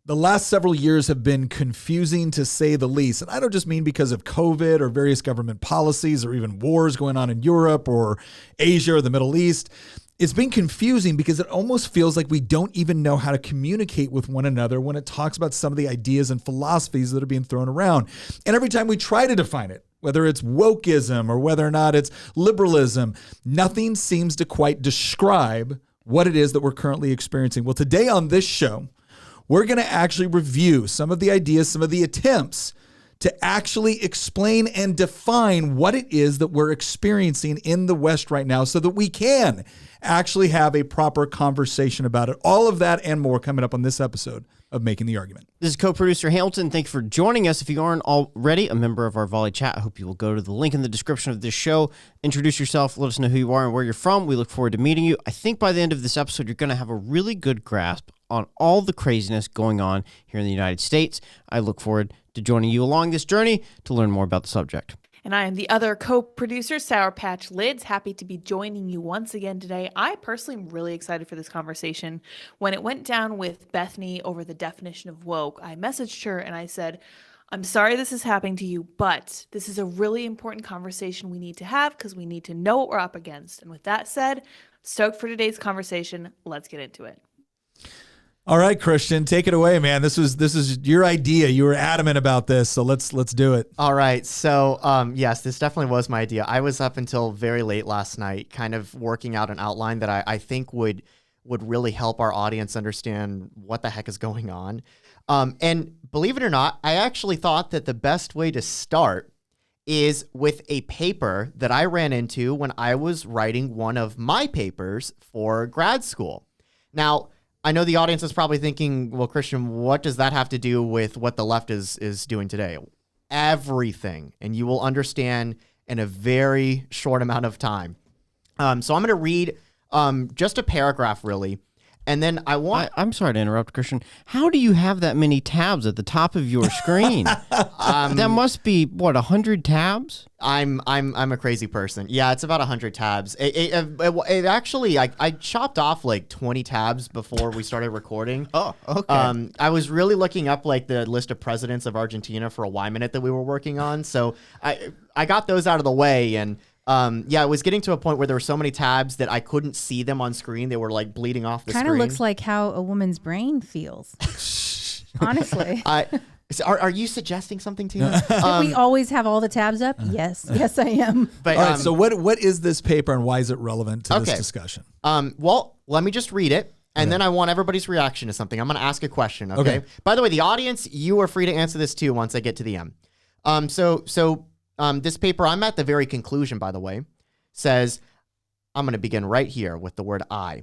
The last several years have been confusing to say the least. And I don't just mean because of COVID or various government policies or even wars going on in Europe or Asia or the Middle East. It's been confusing because it almost feels like we don't even know how to communicate with one another when it talks about some of the ideas and philosophies that are being thrown around. And every time we try to define it, whether it's wokeism or whether or not it's liberalism, nothing seems to quite describe what it is that we're currently experiencing. Well, today on this show, we're going to actually review some of the ideas, some of the attempts to actually explain and define what it is that we're experiencing in the West right now so that we can actually have a proper conversation about it. All of that and more coming up on this episode of Making the Argument. This is co-producer Hamilton. Thank you for joining us. If you aren't already a member of our Volley Chat, I hope you will go to the link in the description of this show, introduce yourself, let us know who you are and where you're from. We look forward to meeting you. I think by the end of this episode, you're going to have a really good grasp on all the craziness going on here in the United States. I look forward to joining you along this journey to learn more about the subject. And I am the other co-producer, Sour Patch Lids. Happy to be joining you once again today. I personally am really excited for this conversation. When it went down with Bethany over the definition of woke, I messaged her and I said, I'm sorry this is happening to you, but this is a really important conversation we need to have because we need to know what we're up against. And with that said, stoked for today's conversation. Let's get into it. All right, Christian, take it away, man. This is your idea. You were adamant about this, so let's do it. All right. So, yes, this definitely was my idea. I was up until very late last night, kind of working out an outline that I think would really help our audience understand what the heck is going on. And believe it or not, I actually thought that the best way to start is with a paper that I ran into when I was writing one of my papers for grad school. Now, I know the audience is probably thinking, well, Christian, what does that have to do with what the left is doing today? Everything. And you will understand in a very short amount of time. So I'm going to read just a paragraph, really. And then I'm sorry to interrupt, Christian. How do you have that many tabs at the top of your screen? That must be, 100 tabs? I'm a crazy person. Yeah, it's about 100 tabs. It actually, I chopped off like 20 tabs before we started recording. Oh, okay. I was really looking up like the list of presidents of Argentina for a Y minute that we were working on. So I got those out of the way, and yeah, it was getting to a point where there were so many tabs that I couldn't see them on screen. They were like bleeding off the screen. Kind of looks like how a woman's brain feels. Honestly. Are you suggesting something to me? We always have all the tabs up? Yes, I am. But, all right, so what is this paper and why is it relevant to this discussion? Well, let me just read it. And then I want everybody's reaction to something. I'm going to ask a question, okay? By the way, the audience, you are free to answer this too once I get to the end. This paper, I'm at the very conclusion, by the way, says, I'm going to begin right here with the word I.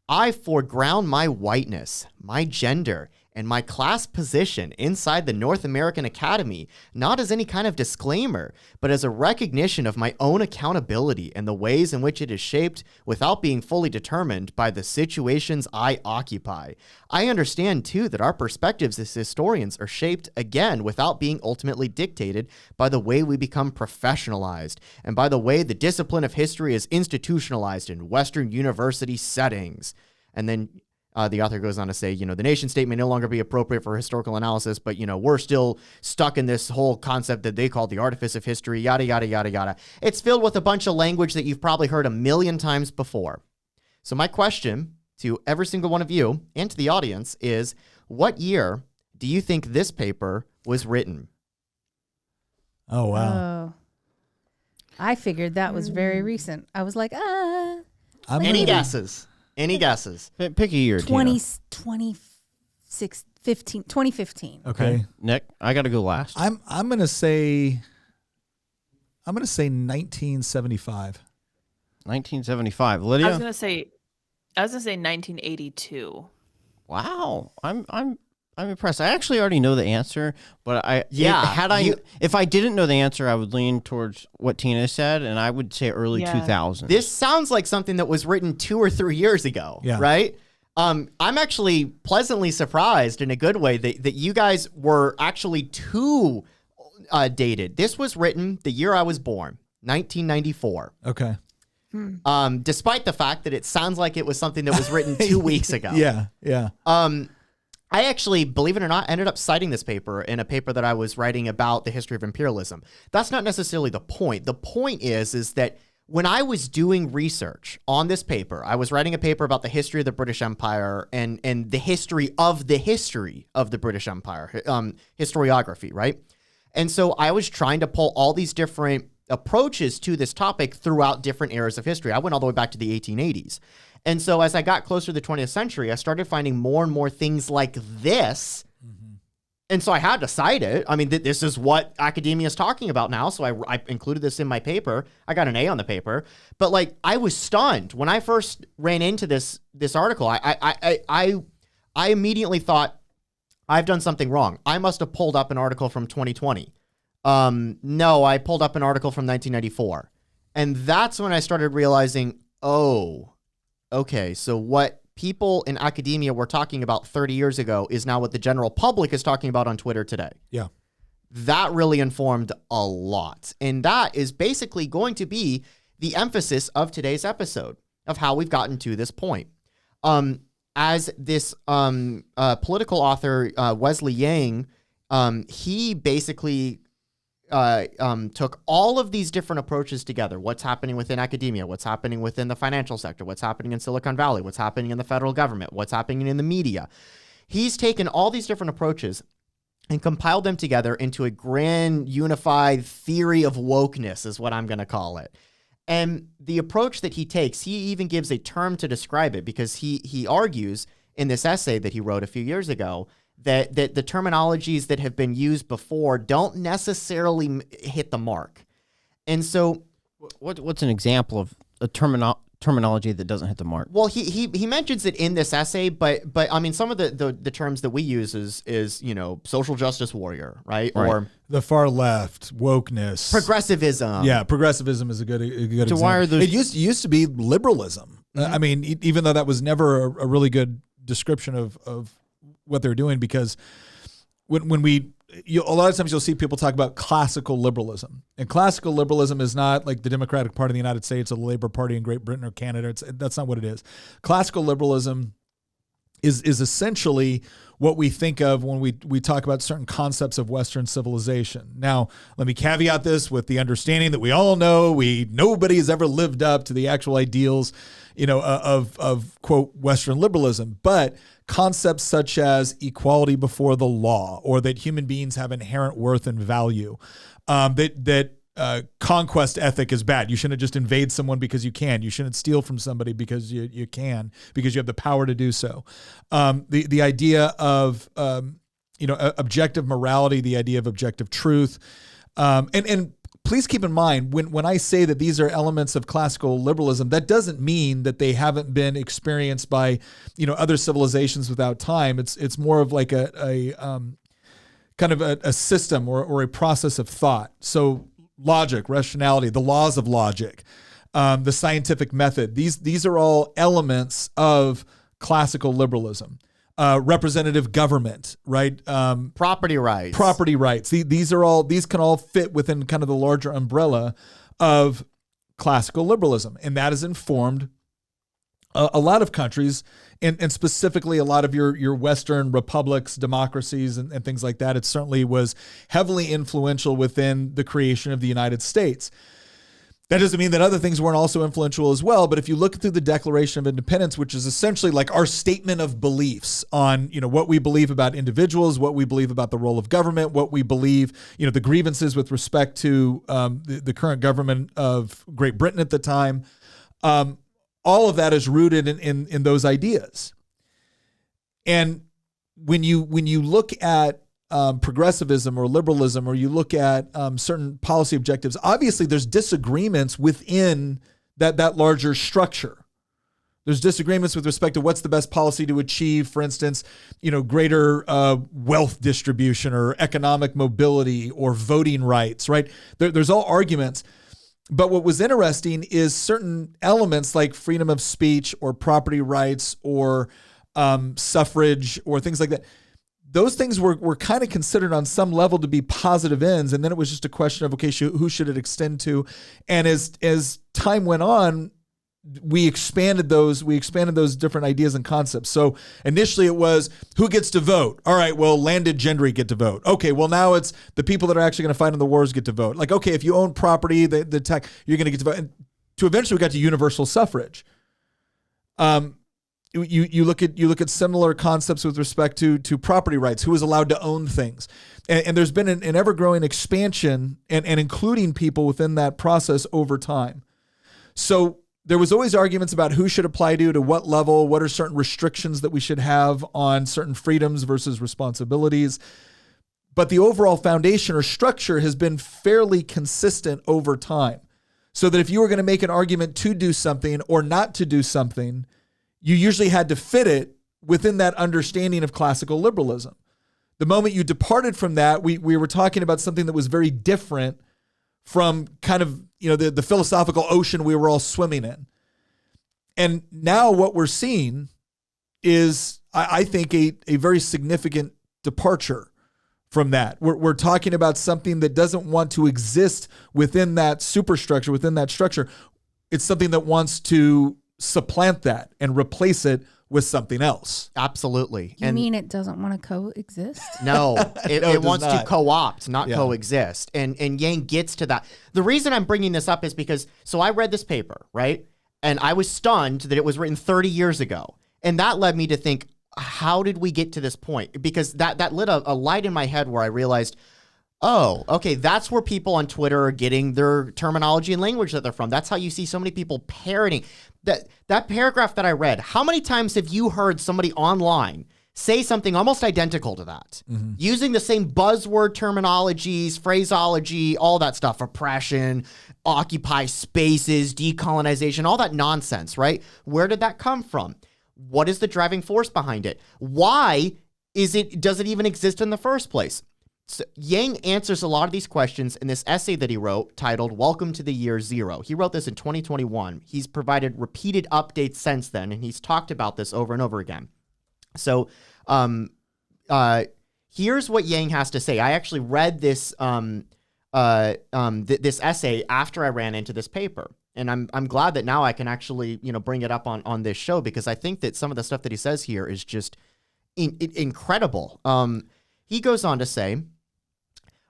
I foreground my whiteness, my gender, and my class position inside the North American Academy, not as any kind of disclaimer, but as a recognition of my own accountability and the ways in which it is shaped without being fully determined by the situations I occupy. I understand, too, that our perspectives as historians are shaped, again, without being ultimately dictated by the way we become professionalized and by the way the discipline of history is institutionalized in Western university settings. And then the author goes on to say, the nation state may no longer be appropriate for historical analysis, but, we're still stuck in this whole concept that they call the artifice of history, yada, yada, yada, yada. It's filled with a bunch of language that you've probably heard a million times before. So my question to every single one of you and to the audience is, what year do you think this paper was written? Oh, wow. Oh. I figured that was very recent. I was like, Any guesses? Any guesses? Pick a year, 2015. Okay. Nick, I got to go last. I'm going to say 1975. 1975. Lydia? I was gonna say 1982. Wow. I'm impressed. I actually already know the answer, but if I didn't know the answer, I would lean towards what Tina said, and I would say early 2000s. This sounds like something that was written 2 or 3 years ago, right? I'm actually pleasantly surprised in a good way that you guys were actually too dated. This was written the year I was born, 1994. Okay. Despite the fact that it sounds like it was something that was written 2 weeks ago. Yeah. I actually, believe it or not, ended up citing this paper in a paper that I was writing about the history of imperialism. That's not necessarily the point. The point is that when I was doing research on this paper, I was writing a paper about the history of the British Empire and the history of the British Empire, historiography, right? And so I was trying to pull all these different approaches to this topic throughout different eras of history. I went all the way back to the 1880s. And so as I got closer to the 20th century, I started finding more and more things like this. Mm-hmm. And so I had to cite it. I mean, this is what academia is talking about now. So I included this in my paper. I got an A on the paper. But like, I was stunned when I first ran into this article. I immediately thought, I've done something wrong. I must have pulled up an article from 2020. No, I pulled up an article from 1994. And that's when I started realizing, oh, okay, so what people in academia were talking about 30 years ago is now what the general public is talking about on Twitter today. Yeah. That really informed a lot. And that is basically going to be the emphasis of today's episode of how we've gotten to this point. As this political author, Wesley Yang, he basically took all of these different approaches together. What's happening within academia, what's happening within the financial sector, what's happening in Silicon Valley, what's happening in the federal government, what's happening in the media. He's taken all these different approaches and compiled them together into a grand unified theory of wokeness is what I'm going to call it. And the approach that he takes, he even gives a term to describe it because he argues in this essay that he wrote a few years ago that the terminologies that have been used before don't necessarily hit the mark. And so what's an example of a terminology that doesn't hit the mark? Well, he mentions it in this essay, but I mean, some of the terms that we use is social justice warrior, right? Or the far left, wokeness, progressivism. Yeah, progressivism is a good example. Why are those? It used to be liberalism. I mean, even though that was never a really good description of what they're doing, because when a lot of times you'll see people talk about classical liberalism, and classical liberalism is not like the Democratic Party of the United States or the Labor Party in Great Britain or Canada. That's not what it is. Classical liberalism is essentially what we think of when we talk about certain concepts of Western civilization. Now, let me caveat this with the understanding that we all know nobody has ever lived up to the actual ideals, of quote Western liberalism, but concepts such as equality before the law, or that human beings have inherent worth and value, that conquest ethic is bad. You shouldn't just invade someone because you can. You shouldn't steal from somebody because you can, because you have the power to do so. The idea of objective morality, the idea of objective truth, and please keep in mind, when I say that these are elements of classical liberalism, that doesn't mean that they haven't been experienced by, other civilizations without time. It's more of like a kind of a system or a process of thought. So logic, rationality, the laws of logic, the scientific method. These are all elements of classical liberalism. Representative government, right? Property rights. These can all fit within kind of the larger umbrella of classical liberalism, and that has informed a lot of countries, and specifically a lot of your Western republics, democracies, and things like that. It certainly was heavily influential within the creation of the United States. That doesn't mean that other things weren't also influential as well. But if you look through the Declaration of Independence, which is essentially like our statement of beliefs on, what we believe about individuals, what we believe about the role of government, what we believe, the grievances with respect to the current government of Great Britain at the time, all of that is rooted in those ideas. And when you look at progressivism or liberalism, or you look at certain policy objectives, obviously there's disagreements within that larger structure. There's disagreements with respect to what's the best policy to achieve, for instance, greater wealth distribution or economic mobility or voting rights, right? There's all arguments. But what was interesting is certain elements like freedom of speech or property rights or suffrage or things like that. Those things were kind of considered on some level to be positive ends, and then it was just a question of, okay, who should it extend to? And as time went on, we expanded those different ideas and concepts. So initially it was who gets to vote. All right, well, landed gentry get to vote. Okay, well, now it's the people that are actually going to fight in the wars get to vote. Like, okay, if you own property, the tech, you're going to get to vote. And to eventually we got to universal suffrage. You look at similar concepts with respect to property rights, who is allowed to own things. And there's been an ever-growing expansion and including people within that process over time. So there was always arguments about who should apply to what level, what are certain restrictions that we should have on certain freedoms versus responsibilities. But the overall foundation or structure has been fairly consistent over time. So that if you were going to make an argument to do something or not to do something, you usually had to fit it within that understanding of classical liberalism. The moment you departed from that, we were talking about something that was very different from kind of, the philosophical ocean we were all swimming in. And now what we're seeing is, I think, a very significant departure from that. We're talking about something that doesn't want to exist within that superstructure, within that structure. It's something that wants to supplant that and replace it with something else. Absolutely. You mean it doesn't want to coexist? No, it wants not. to co-opt, not coexist. And Yang gets to that. The reason I'm bringing this up is because, so I read this paper, right? And I was stunned that it was written 30 years ago. And that led me to think, how did we get to this point? Because that lit a light in my head where I realized, oh, okay, that's where people on Twitter are getting their terminology and language that they're from. That's how you see so many people parroting. That paragraph that I read, how many times have you heard somebody online say something almost identical to that? Mm-hmm. Using the same buzzword terminologies, phraseology, all that stuff, oppression, occupy spaces, decolonization, all that nonsense, right? Where did that come from? What is the driving force behind it? Why does it even exist in the first place? So Yang answers a lot of these questions in this essay that he wrote titled Welcome to the Year Zero. He wrote this in 2021. He's provided repeated updates since then, and he's talked about this over and over again. So here's what Yang has to say. I actually read this this essay after I ran into this paper. And I'm glad that now I can actually, bring it up on this show, because I think that some of the stuff that he says here is just incredible. He goes on to say,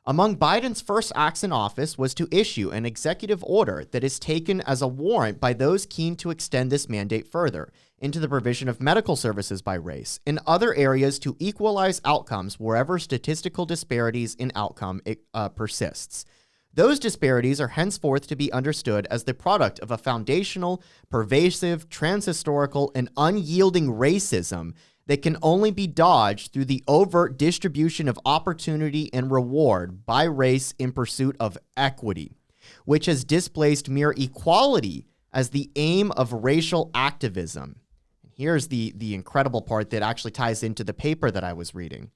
among Biden's first acts in office was to issue an executive order that is taken as a warrant by those keen to extend this mandate further into the provision of medical services by race and other areas to equalize outcomes wherever statistical disparities in outcome persists. Those disparities are henceforth to be understood as the product of a foundational, pervasive, transhistorical, and unyielding racism that can only be dodged through the overt distribution of opportunity and reward by race in pursuit of equity, which has displaced mere equality as the aim of racial activism. Here's the incredible part that actually ties into the paper that I was reading.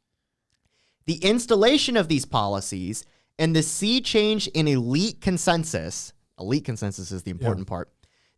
The installation of these policies and the sea change in elite consensus is the important part,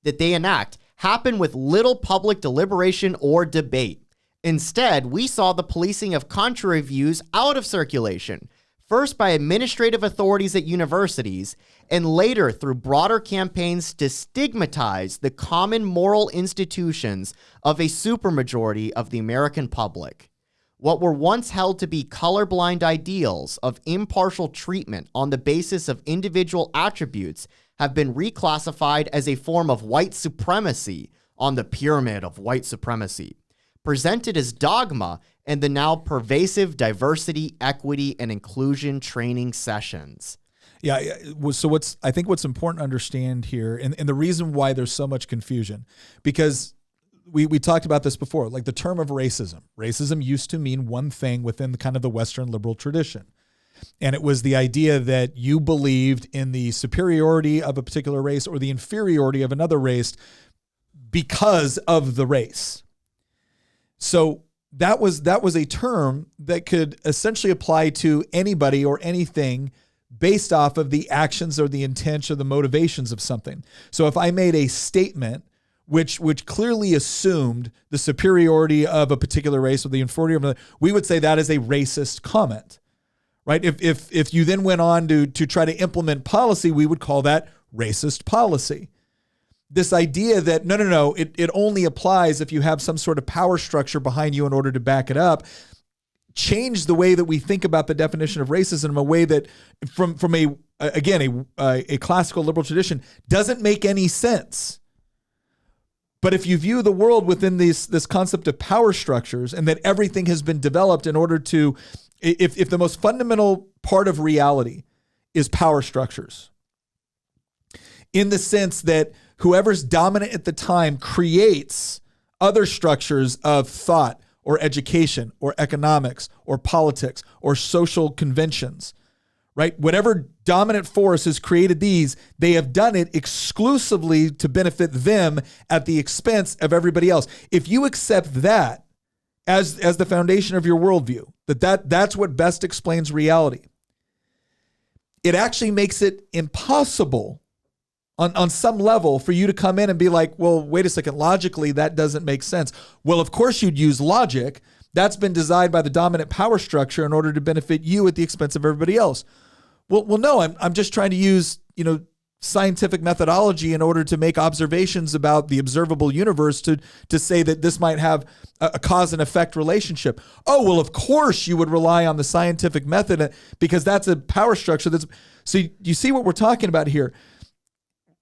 that they enact happen with little public deliberation or debate. Instead, we saw the policing of contrary views out of circulation, first by administrative authorities at universities, and later through broader campaigns to stigmatize the common moral institutions of a supermajority of the American public. What were once held to be colorblind ideals of impartial treatment on the basis of individual attributes have been reclassified as a form of white supremacy on the pyramid of white supremacy, presented as dogma in the now pervasive diversity, equity, and inclusion training sessions. Yeah. So I think what's important to understand here, and the reason why there's so much confusion, because we talked about this before, like the term of racism. Racism used to mean one thing within the kind of the Western liberal tradition. And it was the idea that you believed in the superiority of a particular race or the inferiority of another race because of the race. So that was a term that could essentially apply to anybody or anything based off of the actions or the intent or the motivations of something. So if I made a statement which clearly assumed the superiority of a particular race or the inferiority of another, we would say that is a racist comment, right? If you then went on to try to implement policy, we would call that racist policy. this idea that no, it only applies if you have some sort of power structure behind you in order to back it up, change the way that we think about the definition of racism in a way that from a classical liberal tradition doesn't make any sense. But if you view the world within this concept of power structures and that everything has been developed in order to, if the most fundamental part of reality is power structures, in the sense that whoever's dominant at the time creates other structures of thought or education or economics or politics or social conventions, right? Whatever dominant force has created these, they have done it exclusively to benefit them at the expense of everybody else. If you accept that as the foundation of your worldview, that's what best explains reality, it actually makes it impossible on some level for you to come in and be like, well, wait a second, logically, that doesn't make sense. Well, of course you'd use logic. That's been designed by the dominant power structure in order to benefit you at the expense of everybody else. Well, no, I'm just trying to use, scientific methodology in order to make observations about the observable universe to say that this might have a cause and effect relationship. Oh, well, of course you would rely on the scientific method because that's a power structure. So you see what we're talking about here.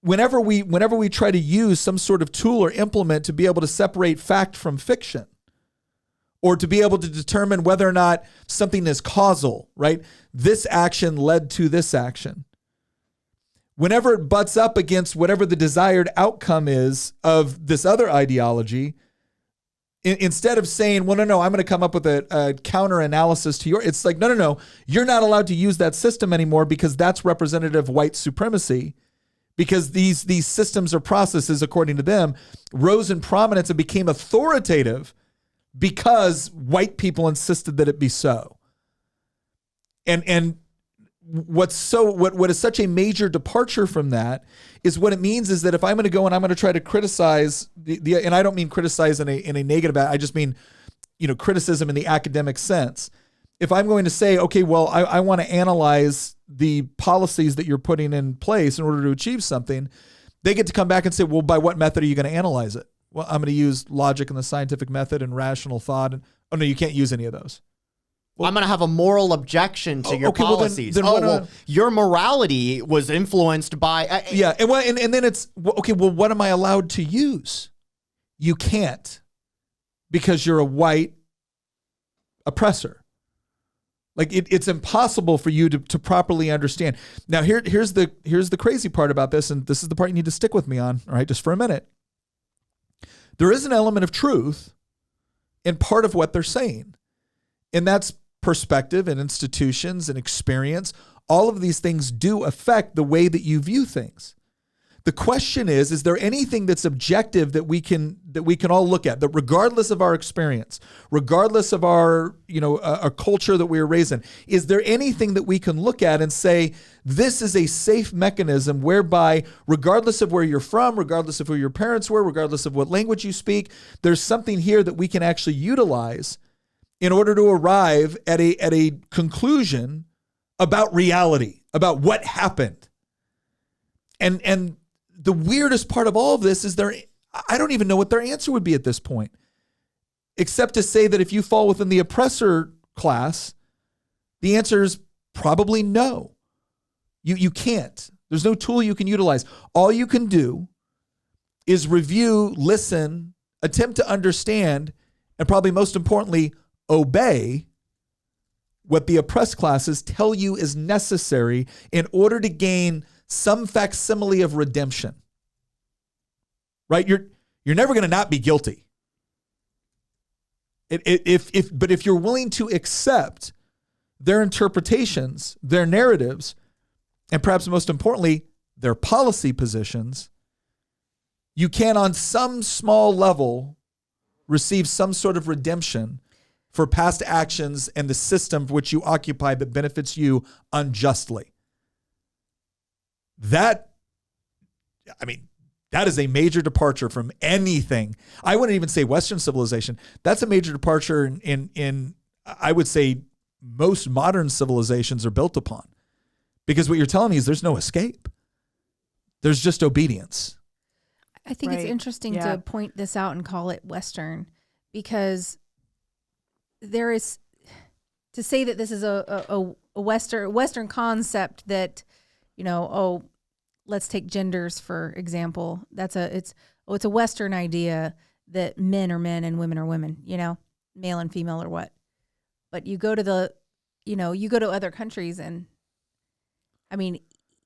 Whenever we try to use some sort of tool or implement to be able to separate fact from fiction, or to be able to determine whether or not something is causal, right? This action led to this action. Whenever it butts up against whatever the desired outcome is of this other ideology, instead of saying, well, no, I'm going to come up with a counter analysis to it's like, no, you're not allowed to use that system anymore because that's representative of white supremacy. Because these systems or processes, according to them, rose in prominence and became authoritative because white people insisted that it be so. And what is such a major departure from that is what it means is that if I'm going to go and I'm going to try to criticize and I don't mean criticize in a negative, I just mean, criticism in the academic sense. If I'm going to say, okay, well, I want to analyze the policies that you're putting in place in order to achieve something, they get to come back and say, well, by what method are you going to analyze it? Well, I'm going to use logic and the scientific method and rational thought. And, oh, no, you can't use any of those. Well, I'm going to have a moral objection to your policies. Well, then your morality was influenced by... And then it's, okay, well, what am I allowed to use? You can't, because you're a white oppressor. Like it's impossible for you to properly understand. Now, here's the crazy part about this, and this is the part you need to stick with me on, all right, just for a minute. There is an element of truth in part of what they're saying, and that's perspective and institutions and experience. All of these things do affect the way that you view things. The question is there anything that's objective that we can all look at, that regardless of our experience, regardless of our culture that we were raised in, is there anything that we can look at and say, this is a safe mechanism whereby regardless of where you're from, regardless of who your parents were, regardless of what language you speak, there's something here that we can actually utilize in order to arrive at a conclusion about reality, about what happened. And the weirdest part of all of this is I don't even know what their answer would be at this point, except to say that if you fall within the oppressor class, the answer is probably no. You can't. There's no tool you can utilize. All you can do is review, listen, attempt to understand, and probably most importantly, obey what the oppressed classes tell you is necessary in order to gain some facsimile of redemption, right? You're never going to not be guilty. But if you're willing to accept their interpretations, their narratives, and perhaps most importantly, their policy positions, you can on some small level receive some sort of redemption for past actions and the system for which you occupy that benefits you unjustly. That is a major departure from anything. I wouldn't even say Western civilization. That's a major departure in I would say, most modern civilizations are built upon. Because what you're telling me is there's no escape. There's just obedience. I think it's Right. interesting Yeah. to point this out and call it Western, because there is, to say that this is a Western concept that, let's take genders for example. It's a Western idea that men are men and women are women, male and female or what. But you go to you go to other countries, and I mean,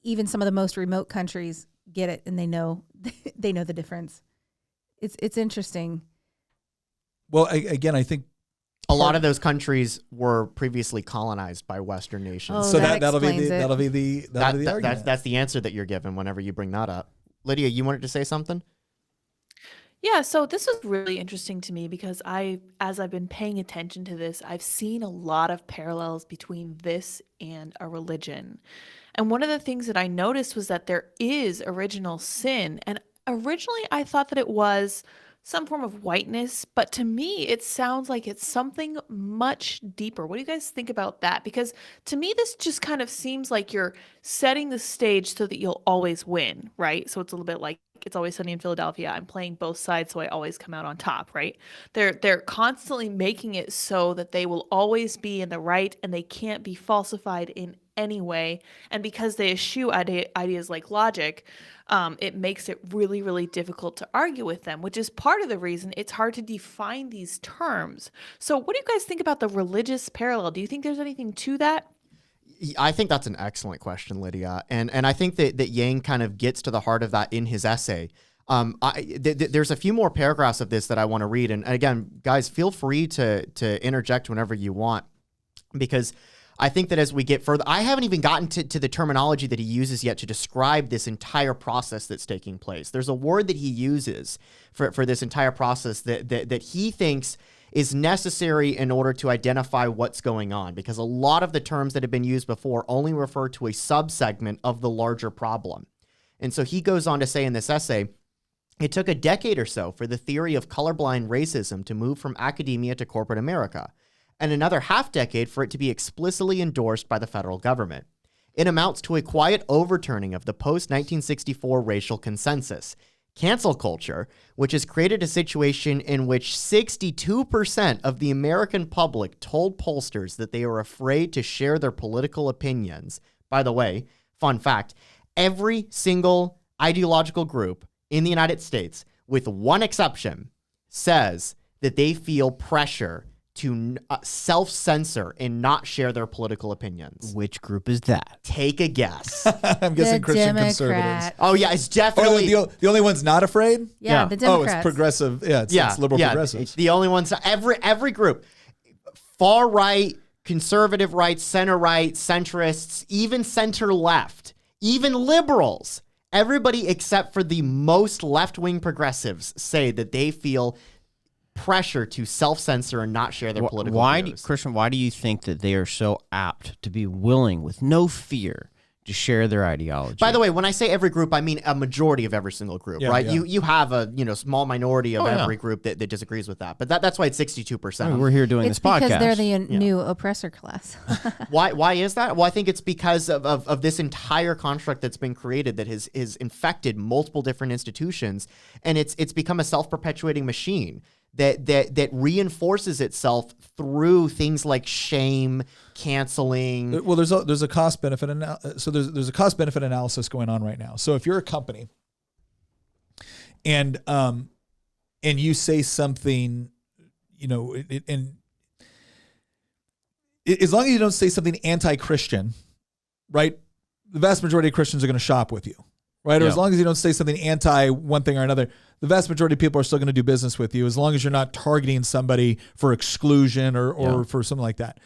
even some of the most remote countries get it, and they know the difference. It's interesting. Well, again, I think A lot of those countries were previously colonized by Western nations. Oh, so. that That'll be explains the it. argument. That's the answer that you're given whenever you bring that up. Lydia, you wanted to say something? Yeah, so this was really interesting to me because as I've been paying attention to this, I've seen a lot of parallels between this and a religion. And one of the things that I noticed was that there is original sin. And originally I thought that it was some form of whiteness, but to me it sounds like it's something much deeper. What do you guys think about that? Because to me this just kind of seems like you're setting the stage so that you'll always win, right? So it's a little bit like It's Always Sunny in Philadelphia. I'm playing both sides so I always come out on top, right? They're constantly making it so that they will always be in the right and they can't be falsified in any way. And because they eschew ideas like logic, it makes it really, really difficult to argue with them, which is part of the reason it's hard to define these terms. So what do you guys think about the religious parallel? Do you think there's anything to that? I think that's an excellent question, Lydia. And I think that Yang kind of gets to the heart of that in his essay. There's a few more paragraphs of this that I want to read. And again, guys, feel free to interject whenever you want, because I think that as we get further, I haven't even gotten to the terminology that he uses yet to describe this entire process that's taking place. There's a word that he uses for this entire process that he thinks is necessary in order to identify what's going on, because a lot of the terms that have been used before only refer to a subsegment of the larger problem. And so he goes on to say in this essay, it took a decade or so for the theory of colorblind racism to move from academia to corporate America, and another half-decade for it to be explicitly endorsed by the federal government. It amounts to a quiet overturning of the post-1964 racial consensus. Cancel culture, which has created a situation in which 62% of the American public told pollsters that they are afraid to share their political opinions. By the way, fun fact, every single ideological group in the United States, with one exception, says that they feel pressure to self-censor and not share their political opinions. Which group is that? Take a guess. I'm guessing The Christian Democrats. conservatives. Oh, yeah, it's definitely... The only one's not afraid? Yeah, the Democrats. Oh, it's progressive. Yeah, it's liberal progressives. It's the only ones. Every group, far right, conservative right, center right, centrists, even center left, even liberals, everybody except for the most left-wing progressives say that they feel pressure to self-censor and not share their political views. Christian, why do you think that they are so apt to be willing, with no fear, to share their ideology? By the way, when I say every group, I mean a majority of every single group, right? Yeah. You have a small minority of every group that disagrees with that, but that's why it's 62%. I mean, we're here doing It's this podcast. because they're the new oppressor class. Why is that? Well, I think it's because of this entire construct that's been created that has infected multiple different institutions, and it's become a self-perpetuating machine that reinforces itself through things like shame, canceling. Well, there's a cost benefit there's a cost benefit analysis going on right now. So if you're a company and you say something, and as long as you don't say something anti-Christian, right? The vast majority of Christians are going to shop with you, right? Or as long as you don't say something anti one thing or another, the vast majority of people are still going to do business with you, as long as you're not targeting somebody for exclusion or for something like that.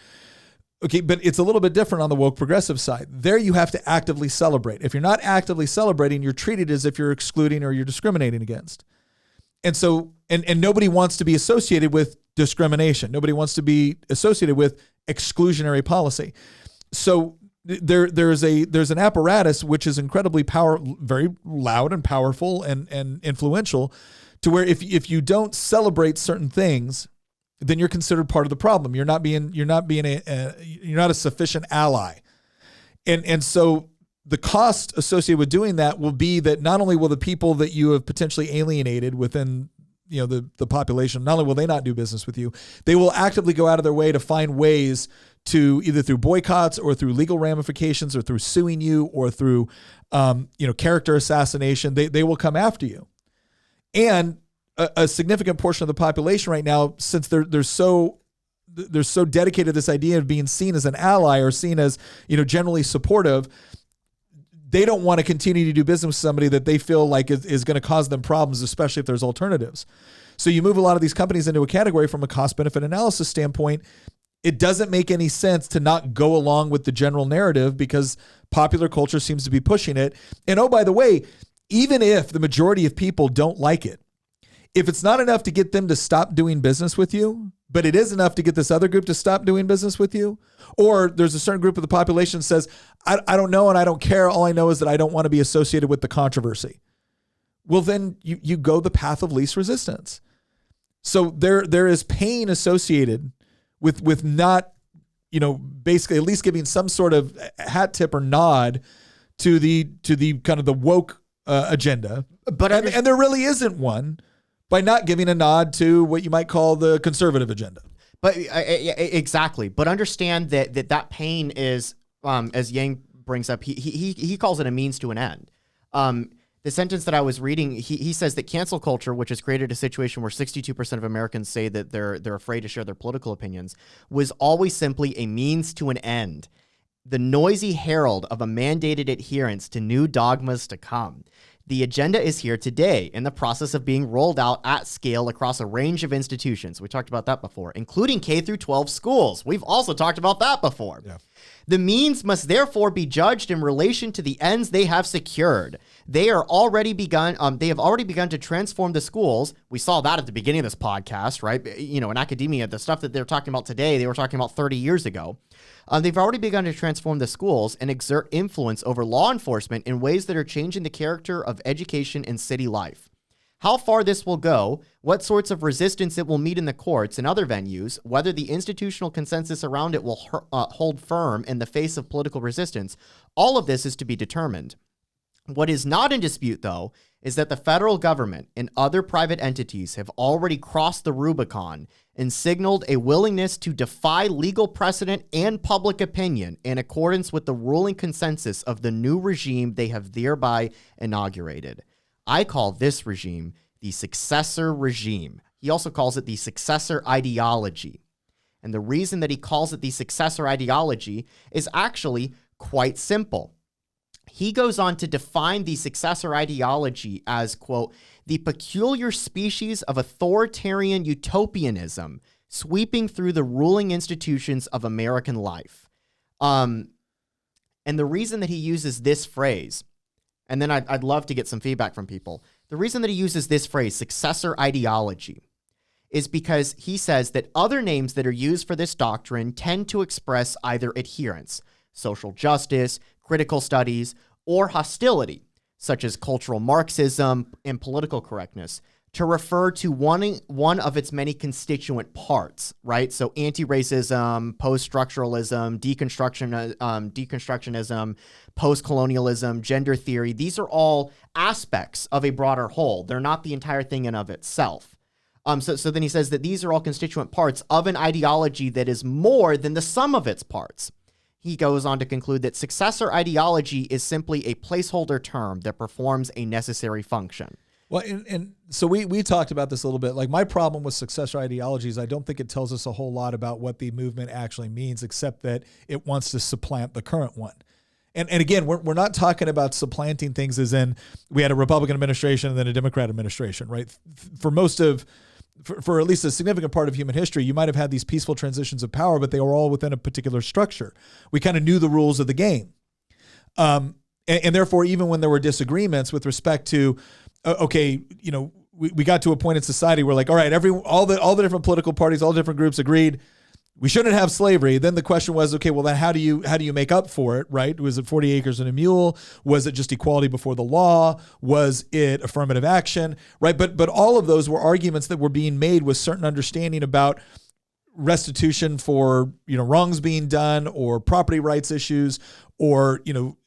Okay, but it's a little bit different on the woke progressive side. There you have to actively celebrate. If you're not actively celebrating, you're treated as if you're excluding or you're discriminating against. And so, and nobody wants to be associated with discrimination. Nobody wants to be associated with exclusionary policy. So there's an apparatus which is incredibly very loud and powerful and influential, to where if you don't celebrate certain things, then you're considered part of the problem. You're not a sufficient ally. And so the cost associated with doing that will be that not only will the people that you have potentially alienated within the population, not only will they not do business with you, they will actively go out of their way to find ways to, either through boycotts or through legal ramifications or through suing you or through character assassination, they will come after you. And a significant portion of the population right now, since they're so dedicated to this idea of being seen as an ally or seen as generally supportive, they don't want to continue to do business with somebody that they feel like is going to cause them problems, especially if there's alternatives. So you move a lot of these companies into a category from a cost-benefit analysis standpoint. It doesn't make any sense to not go along with the general narrative because popular culture seems to be pushing it. And oh, by the way, even if the majority of people don't like it, if it's not enough to get them to stop doing business with you, but it is enough to get this other group to stop doing business with you, or there's a certain group of the population that says, I don't know and I don't care. All I know is that I don't want to be associated with the controversy. Well, then you go the path of least resistance. So there is pain associated with not, basically at least giving some sort of hat tip or nod to the kind of the woke agenda. And there really isn't one by not giving a nod to what you might call the conservative agenda. But exactly. But understand that pain is, as Yang brings up, he calls it a means to an end. The sentence that I was reading, he says that cancel culture, which has created a situation where 62% of Americans say that they're afraid to share their political opinions, was always simply a means to an end. The noisy herald of a mandated adherence to new dogmas to come. The agenda is here today in the process of being rolled out at scale across a range of institutions. We talked about that before, including K through 12 schools. We've also talked about that before. Yeah. The means must therefore be judged in relation to the ends they have secured. They have already begun to transform the schools. We saw that at the beginning of this podcast, right? In academia, the stuff that they're talking about today, they were talking about 30 years ago. They've already begun to transform the schools and exert influence over law enforcement in ways that are changing the character of education and city life. How far this will go, what sorts of resistance it will meet in the courts and other venues, whether the institutional consensus around it will hold firm in the face of political resistance, all of this is to be determined. What is not in dispute, though, is that the federal government and other private entities have already crossed the Rubicon and signaled a willingness to defy legal precedent and public opinion in accordance with the ruling consensus of the new regime they have thereby inaugurated. I call this regime the successor regime. He also calls it the successor ideology. And the reason that he calls it the successor ideology is actually quite simple. He goes on to define the successor ideology as, quote, the peculiar species of authoritarian utopianism sweeping through the ruling institutions of American life. And the reason that he uses this phrase, and then I'd love to get some feedback from people, the reason that he uses this phrase, successor ideology, is because he says that other names that are used for this doctrine tend to express either adherence, social justice, critical studies, or hostility, such as cultural Marxism and political correctness, to refer to one of its many constituent parts, right? So anti-racism, post-structuralism, deconstructionism, post-colonialism, gender theory, these are all aspects of a broader whole. They're not the entire thing in of itself. So then he says that these are all constituent parts of an ideology that is more than the sum of its parts. He goes on to conclude that successor ideology is simply a placeholder term that performs a necessary function. Well, and so we talked about this a little bit. Like, my problem with successor ideology is I don't think it tells us a whole lot about what the movement actually means, except that it wants to supplant the current one. And again, we're not talking about supplanting things as in we had a Republican administration and then a Democrat administration, right? For at least a significant part of human history, you might have had these peaceful transitions of power, but they were all within a particular structure. We kind of knew the rules of the game. And therefore, even when there were disagreements with respect to, we got to a point in society where, like, all right, all the different political parties, all the different groups agreed we shouldn't have slavery. Then the question was, okay, well then how do you make up for it, right? Was it 40 acres and a mule? Was it just equality before the law? Was it affirmative action, right? But all of those were arguments that were being made with certain understanding about restitution for, wrongs being done or property rights issues or,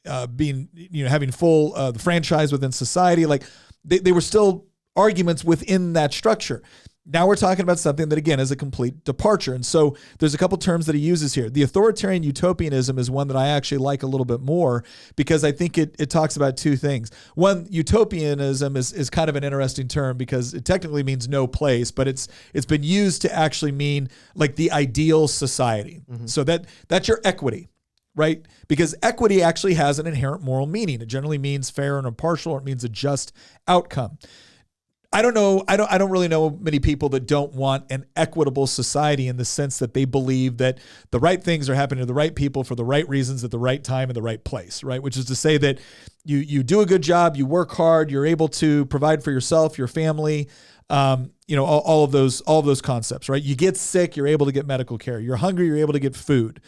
having full the franchise within society. Like they were still arguments within that structure. Now we're talking about something that, again, is a complete departure. And so there's a couple terms that he uses here. The authoritarian utopianism is one that I actually like a little bit more because I think it talks about two things. One, utopianism is kind of an interesting term because it technically means no place, but it's been used to actually mean like the ideal society. Mm-hmm. So that's your equity, right? Because equity actually has an inherent moral meaning. It generally means fair and impartial, or it means a just outcome. I don't know. I don't really know many people that don't want an equitable society in the sense that they believe that the right things are happening to the right people for the right reasons at the right time in the right place, right? Which is to say that you do a good job, you work hard, you're able to provide for yourself, your family, all of those concepts, right? You get sick, you're able to get medical care. You're hungry, you're able to get food.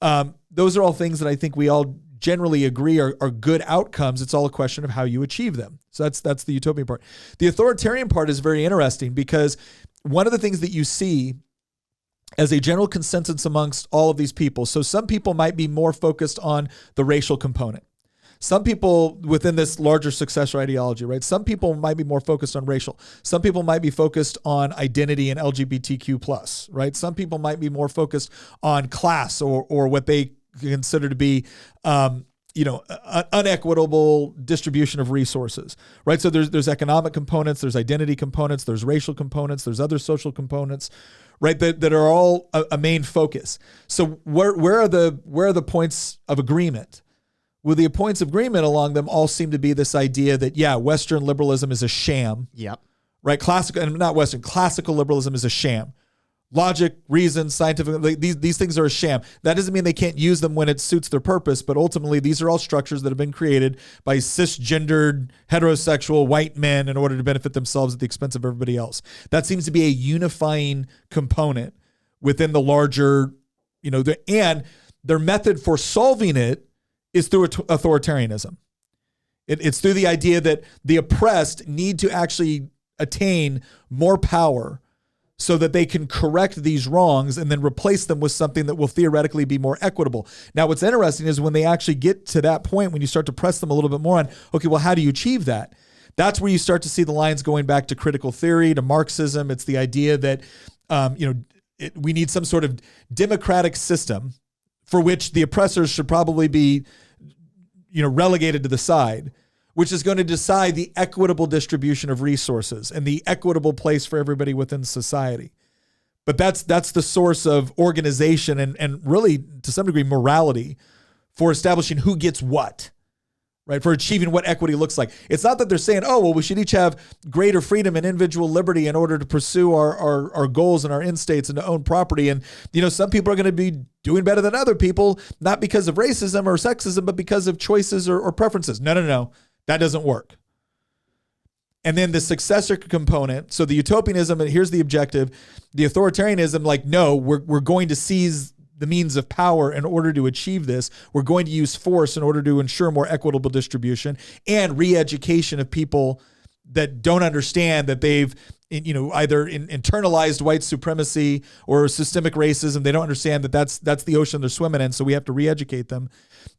Those are all things that I think we all generally agree are good outcomes. It's all a question of how you achieve them. So that's the utopian part. The authoritarian part is very interesting because one of the things that you see as a general consensus amongst all of these people, so some people might be more focused on the racial component. Some people within this larger successor ideology, right? Some people might be more focused on racial. Some people might be focused on identity and LGBTQ+, right? Some people might be more focused on class or what they consider to be, unequitable distribution of resources, right? So there's economic components, there's identity components, there's racial components, there's other social components, right? That are all a main focus. So where are the points of agreement? Well, the points of agreement along them all seem to be this idea that, Western liberalism is a sham. Yep. Right? Classical liberalism is a sham. Logic, reason, scientific, these things are a sham. That doesn't mean they can't use them when it suits their purpose, but ultimately these are all structures that have been created by cisgendered, heterosexual white men in order to benefit themselves at the expense of everybody else. That seems to be a unifying component within the larger, and their method for solving it is through authoritarianism. It's through the idea that the oppressed need to actually attain more power so that they can correct these wrongs and then replace them with something that will theoretically be more equitable. Now, what's interesting is when they actually get to that point, when you start to press them a little bit more on, okay, well, how do you achieve that? That's where you start to see the lines going back to critical theory, to Marxism. It's the idea that, we need some sort of democratic system for which the oppressors should probably be, relegated to the side, which is going to decide the equitable distribution of resources and the equitable place for everybody within society. But that's the source of organization and really, to some degree, morality for establishing who gets what, right? For achieving what equity looks like. It's not that they're saying, we should each have greater freedom and individual liberty in order to pursue our goals and our end states and to own property. And, some people are going to be doing better than other people, not because of racism or sexism, but because of choices or preferences. No. That doesn't work. And then the successor component, so the utopianism, and here's the objective, the authoritarianism, no, we're going to seize the means of power in order to achieve this. We're going to use force in order to ensure more equitable distribution and re-education of people that don't understand that they've either internalized white supremacy or systemic racism. They don't understand that that's the ocean they're swimming in, so we have to re-educate them.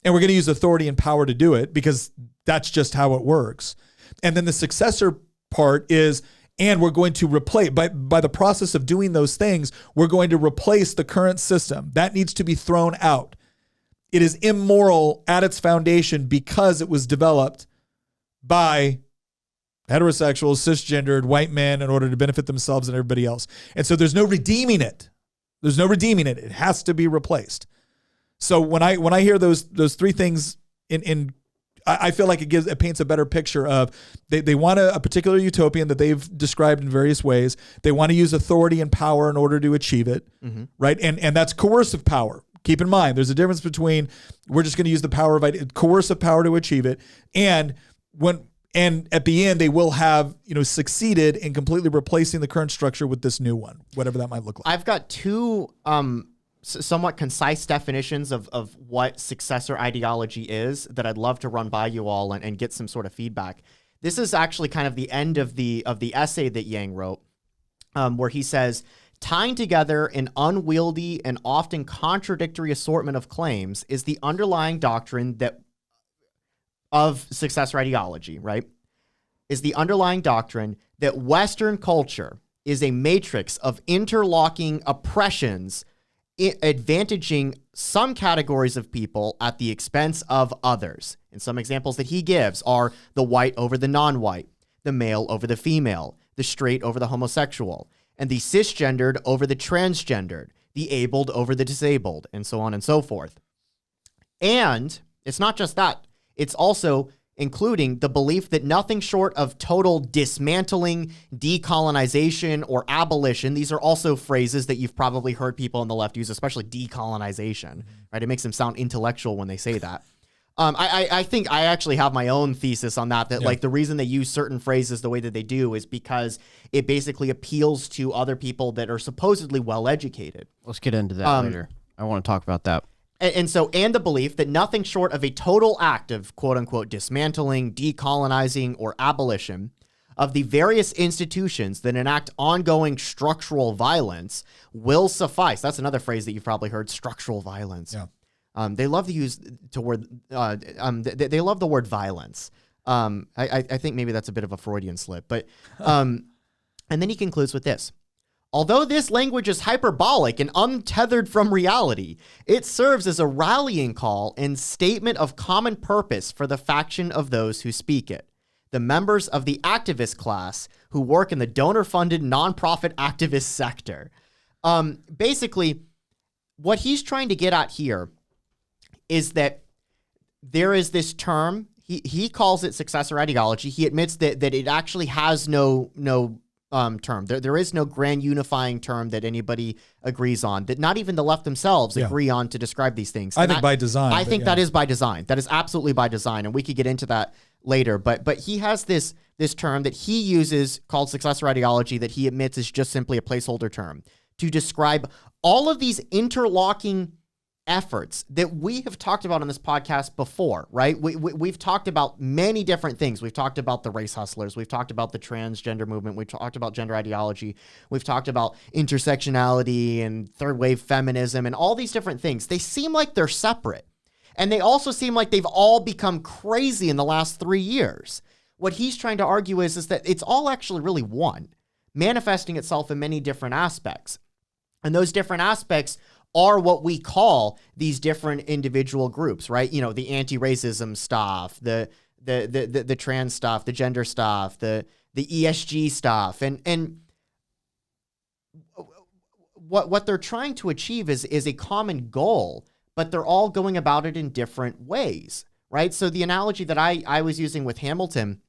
And we're going to use authority and power to do it because that's just how it works. And then the successor part is, and we're going to replace, by the process of doing those things, we're going to replace the current system. That needs to be thrown out. It is immoral at its foundation because it was developed by heterosexual, cisgendered, white men in order to benefit themselves and everybody else. And so there's no redeeming it. There's no redeeming it. It has to be replaced. So when I hear those three things I feel like it paints a better picture of they want a particular utopian that they've described in various ways. They want to use authority and power in order to achieve it, right? And that's coercive power. Keep in mind, there's a difference between we're just going to use the power of coercive power to achieve it, and at the end they will have succeeded in completely replacing the current structure with this new one, whatever that might look like. I've got two somewhat concise definitions of what successor ideology is that I'd love to run by you all and get some sort of feedback. This is actually kind of the end of the essay that Yang wrote, where he says, Tying together an unwieldy and often contradictory assortment of claims is the underlying doctrine of successor ideology, right? Is the underlying doctrine that Western culture is a matrix of interlocking oppressions, advantaging some categories of people at the expense of others. And some examples that he gives are the white over the non-white, the male over the female, the straight over the homosexual, and the cisgendered over the transgendered, the abled over the disabled, and so on and so forth. And it's not just that. It's also including the belief that nothing short of total dismantling, decolonization, or abolition, these are also phrases that you've probably heard people on the left use, especially decolonization, right? It makes them sound intellectual when they say that. I think I actually have my own thesis on that, like the reason they use certain phrases the way that they do is because it basically appeals to other people that are supposedly well-educated. Let's get into that later. I want to talk about that. And the belief that nothing short of a total act of quote-unquote dismantling, decolonizing, or abolition of the various institutions that enact ongoing structural violence will suffice. That's another phrase that you've probably heard, structural violence. Yeah. They love to use they love the word violence. I think maybe that's a bit of a Freudian slip. But and then he concludes with this. Although this language is hyperbolic and untethered from reality, it serves as a rallying call and statement of common purpose for the faction of those who speak it, the members of the activist class who work in the donor-funded nonprofit activist sector. Basically, what he's trying to get at here is that there is this term, he calls it successor ideology. He admits that it actually has no term. There is no grand unifying term that anybody agrees on, that not even the left themselves agree on to describe these things. I think by design. I think that is by design. That is absolutely by design, and we could get into that later. But he has this term that he uses called successor ideology that he admits is just simply a placeholder term to describe all of these interlocking efforts that we have talked about on this podcast before, right? We've talked about many different things. We've talked about the race hustlers. We've talked about the transgender movement. We've talked about gender ideology. We've talked about intersectionality and third wave feminism and all these different things. They seem like they're separate. And they also seem like they've all become crazy in the last 3 years. What he's trying to argue is that it's all actually really one, manifesting itself in many different aspects. And those different aspects are what we call these different individual groups, right? You know, the anti-racism stuff, the trans stuff, the gender stuff, the ESG stuff. And what they're trying to achieve is a common goal, but they're all going about it in different ways, right? So the analogy that I was using with Hamilton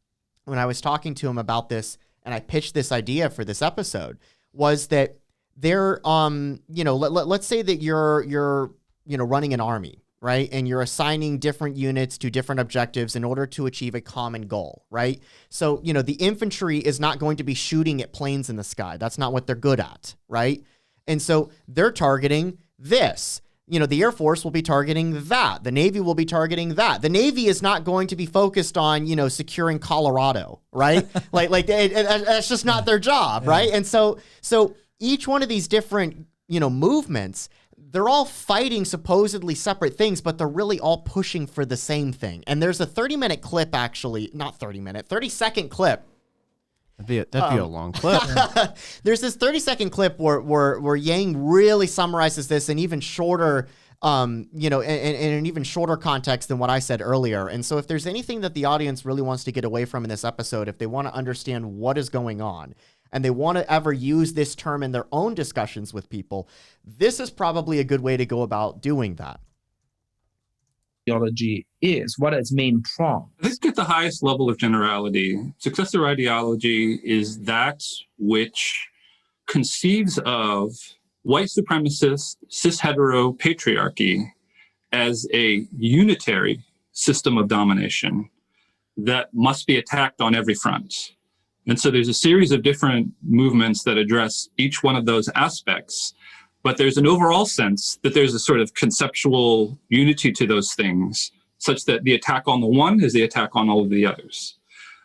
when I was talking to him about this, and I pitched this idea for this episode, was that they're, let's say that you're running an army, right? And you're assigning different units to different objectives in order to achieve a common goal, right? So, the infantry is not going to be shooting at planes in the sky. That's not what they're good at, right? And so they're targeting this. The Air Force will be targeting that. The Navy will be targeting that. The Navy is not going to be focused on, securing Colorado, right? That's just not their job, right? And so each one of these different, movements, they're all fighting supposedly separate things, but they're really all pushing for the same thing. And there's a 30-minute clip, actually, not 30-minute, 30-second clip. That'd be a long clip. There's this 30-second clip where Yang really summarizes this in even shorter, in an even shorter context than what I said earlier. And so if there's anything that the audience really wants to get away from in this episode, if they want to understand what is going on, and they want to ever use this term in their own discussions with people, this is probably a good way to go about doing that. Ideology is, what its main prong. I think at the highest level of generality, successor ideology is that which conceives of white supremacist, cis-hetero patriarchy as a unitary system of domination that must be attacked on every front. And so there's a series of different movements that address each one of those aspects. But there's an overall sense that there's a sort of conceptual unity to those things, such that the attack on the one is the attack on all of the others.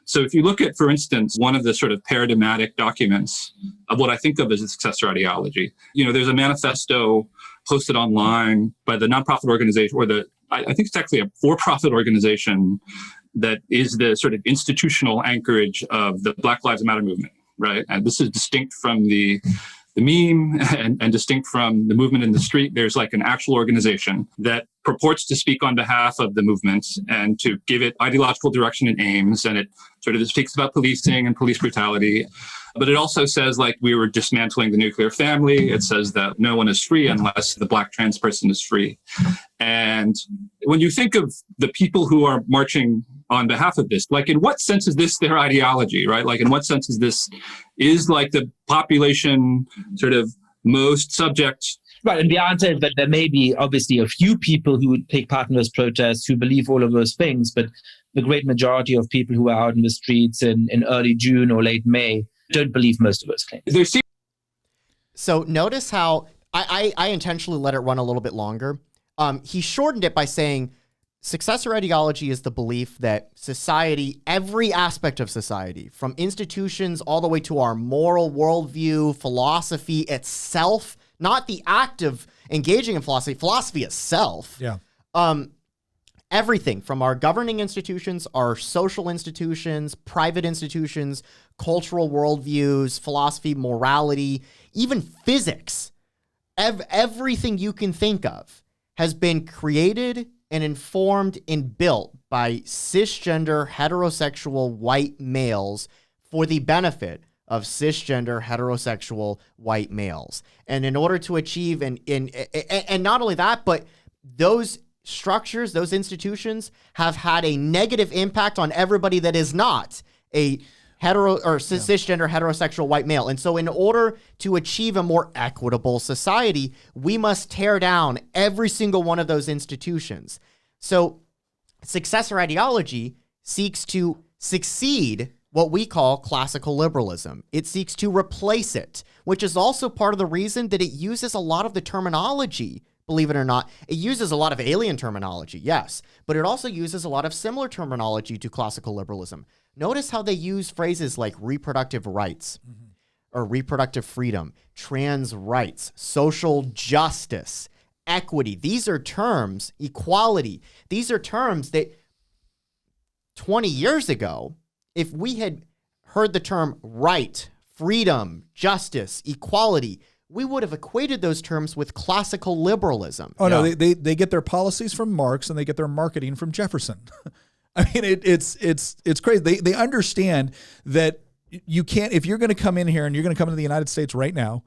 So if you look at, for instance, one of the sort of paradigmatic documents of what I think of as a successor ideology, there's a manifesto posted online by the nonprofit organization, or I think it's actually a for-profit organization that is the sort of institutional anchorage of the Black Lives Matter movement, right? And this is distinct from the meme and distinct from the movement in the street. There's like an actual organization that purports to speak on behalf of the movement and to give it ideological direction and aims. And it sort of speaks about policing and police brutality. But it also says, like, we were dismantling the nuclear family. It says that no one is free unless the Black trans person is free. And when you think of the people who are marching on behalf of this, like, in what sense is this their ideology, right? Like, in what sense is like the population sort of most subject? Right, and the answer is that there may be obviously a few people who would take part in those protests who believe all of those things, but the great majority of people who are out in the streets in early June or late May don't believe most of those claims. So notice how I intentionally let it run a little bit longer. He shortened it by saying successor ideology is the belief that society, every aspect of society, from institutions all the way to our moral worldview, philosophy itself, not the act of engaging in philosophy itself. Yeah. Everything from our governing institutions, our social institutions, private institutions, cultural worldviews, philosophy, morality, even physics, everything you can think of has been created and informed and built by cisgender, heterosexual white males for the benefit of cisgender, heterosexual white males. And in order to achieve, and not only that, but those structures, those institutions have had a negative impact on everybody that is not a cisgender, heterosexual white male. And so in order to achieve a more equitable society, we must tear down every single one of those institutions. So successor ideology seeks to succeed what we call classical liberalism. It seeks to replace it, which is also part of the reason that it uses a lot of the terminology. Believe it or not, it uses a lot of alien terminology, yes, but it also uses a lot of similar terminology to classical liberalism. Notice how they use phrases like reproductive rights or reproductive freedom, trans rights, social justice, equity. These are terms, equality. These are terms that 20 years ago, if we had heard the term right, freedom, justice, equality, we would have equated those terms with classical liberalism. Oh, no, they get their policies from Marx and they get their marketing from Jefferson. I mean, it's crazy. They understand that you can't, if you're going to come in here and you're going to come into the United States right now,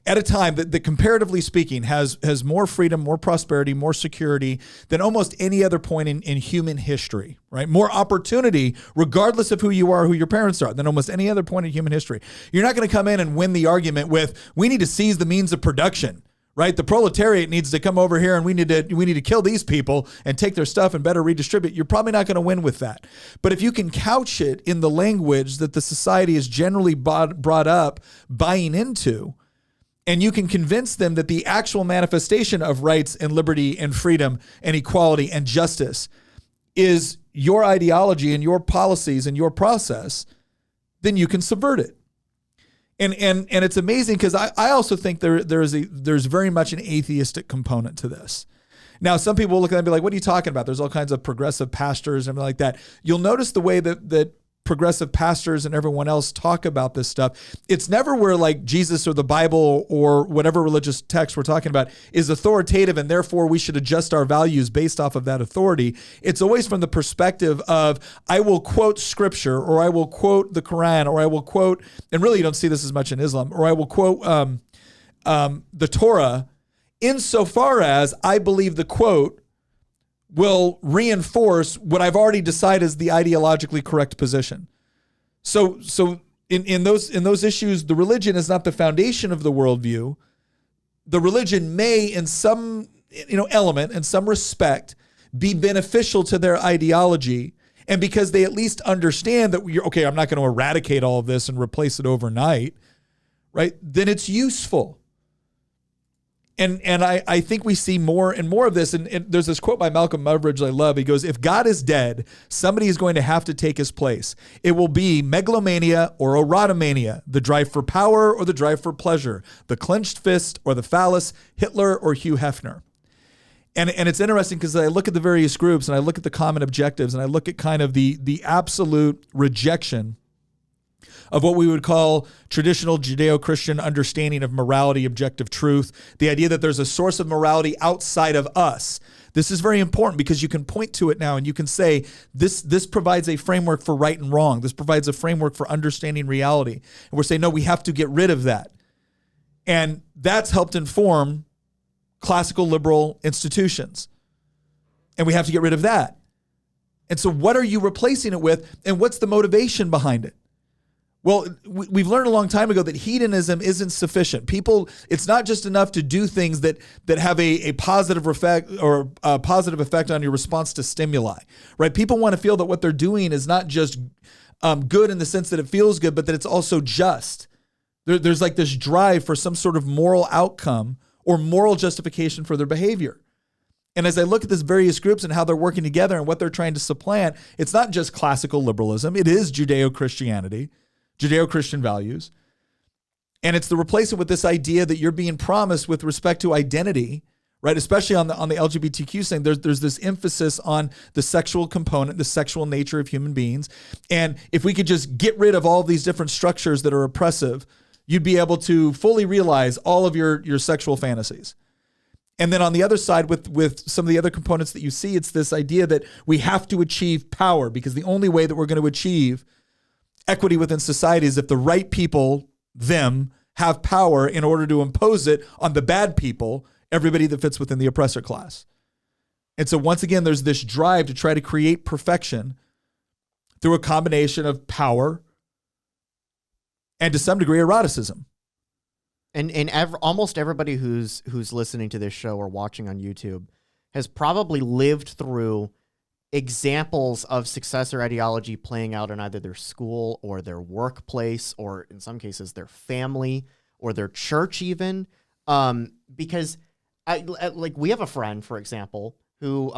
at a time that comparatively speaking has more freedom, more prosperity, more security than almost any other point in human history, right? More opportunity, regardless of who you are, who your parents are, than almost any other point in human history. You're not going to come in and win the argument with, we need to seize the means of production, right? The proletariat needs to come over here and we need to kill these people and take their stuff and better redistribute. You're probably not going to win with that. But if you can couch it in the language that the society is generally brought up buying into, and you can convince them that the actual manifestation of rights and liberty and freedom and equality and justice is your ideology and your policies and your process, then you can subvert it. And it's amazing because I also think there's very much an atheistic component to this. Now, some people will look at it and be like, what are you talking about? There's all kinds of progressive pastors and everything like that. You'll notice the way that progressive pastors and everyone else talk about this stuff. It's never where like Jesus or the Bible or whatever religious text we're talking about is authoritative and therefore we should adjust our values based off of that authority. It's always from the perspective of, I will quote scripture, or I will quote the Quran, or I will quote, and really you don't see this as much in Islam, or I will quote the Torah insofar as I believe the quote will reinforce what I've already decided is the ideologically correct position. So in those issues, the religion is not the foundation of the worldview. The religion may, in some element, in some respect, be beneficial to their ideology. And because they at least understand that I'm not going to eradicate all of this and replace it overnight, right? Then it's useful. And I think we see more and more of this. And there's this quote by Malcolm Muggeridge I love. He goes, if God is dead, somebody is going to have to take his place. It will be megalomania or erotomania, the drive for power or the drive for pleasure, the clenched fist or the phallus, Hitler or Hugh Hefner. And it's interesting because I look at the various groups and I look at the common objectives and I look at kind of the absolute rejection of what we would call traditional Judeo-Christian understanding of morality, objective truth, the idea that there's a source of morality outside of us. This is very important because you can point to it now and you can say, this provides a framework for right and wrong. This provides a framework for understanding reality. And we're saying, no, we have to get rid of that. And that's helped inform classical liberal institutions. And we have to get rid of that. And so what are you replacing it with? And what's the motivation behind it? Well, we've learned a long time ago that hedonism isn't sufficient. People, it's not just enough to do things that have a positive effect or a positive effect on your response to stimuli, right? People want to feel that what they're doing is not just good in the sense that it feels good, but that it's also just. There's like this drive for some sort of moral outcome or moral justification for their behavior. And as I look at these various groups and how they're working together and what they're trying to supplant, it's not just classical liberalism. It is Judeo-Christianity. Judeo-Christian values. And it's the replacement with this idea that you're being promised with respect to identity, right? Especially on the LGBTQ thing, there's this emphasis on the sexual component, the sexual nature of human beings. And if we could just get rid of all of these different structures that are oppressive, you'd be able to fully realize all of your sexual fantasies. And then on the other side, with some of the other components that you see, it's this idea that we have to achieve power because the only way that we're going to achieve equity within society is if the right people, them, have power in order to impose it on the bad people, everybody that fits within the oppressor class. And so once again, there's this drive to try to create perfection through a combination of power and to some degree eroticism. And almost everybody who's listening to this show or watching on YouTube has probably lived through examples of successor ideology playing out in either their school or their workplace or in some cases their family or their church even. Because we have a friend, for example, who